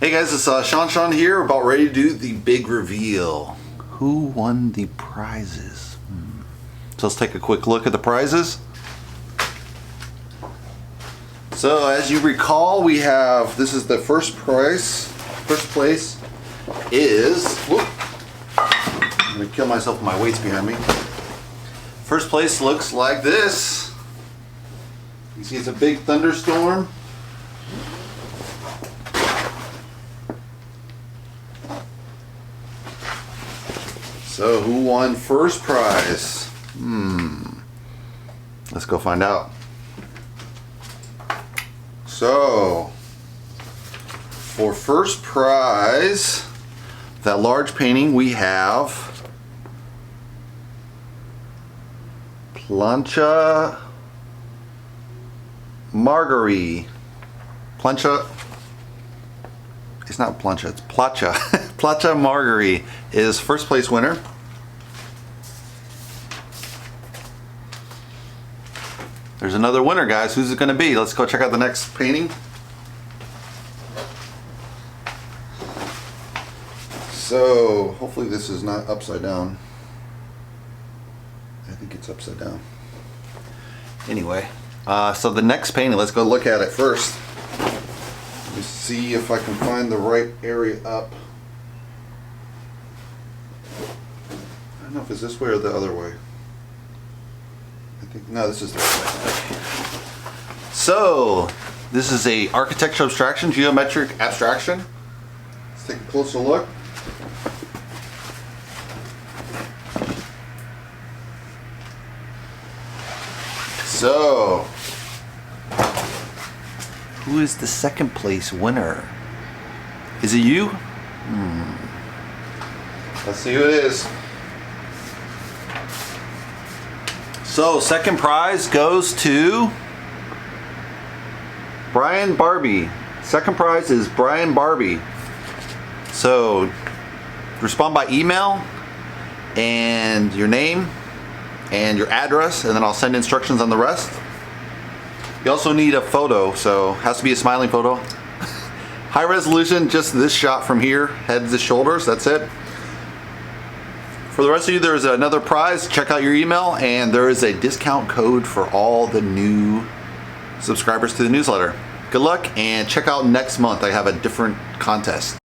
Hey guys, it's shawnshawn here, about ready to do the big reveal. Who won the prizes? So let's take a quick look at the prizes. So as you recall, we have, this is the first prize. First place is, whoop, I'm gonna kill myself with my weights behind me. First place looks like this. You see it's a big thunderstorm. So who won first prize? Let's go find out. So for first prize, that large painting, we have Plancha Marguerite. Plancha, it's not plancha, it's Placha. Placha Marguerite is first place winner. There's another winner, guys. Who's it going to be? Let's go check out the next painting. So hopefully this is not upside down. I think it's upside down. Anyway, so the next painting, let's go look at it first. Let me see if I can find the right area up. I don't know if it's this way or the other way. I think, no, this is the right way. So, this is a architectural abstraction, geometric abstraction. Let's take a closer look. So, who is the second place winner? Is it you? Let's see who it is. So, second prize goes to Brian Barbie. Second prize is Brian Barbie. So, respond by email and your name and your address, and then I'll send instructions on the rest. You also need a photo, so it has to be a smiling photo. High resolution, just this shot from here, head to shoulders, that's it. For the rest of you, there's another prize. Check out your email, and there is a discount code for all the new subscribers to the newsletter. Good luck, and check out next month. I have a different contest.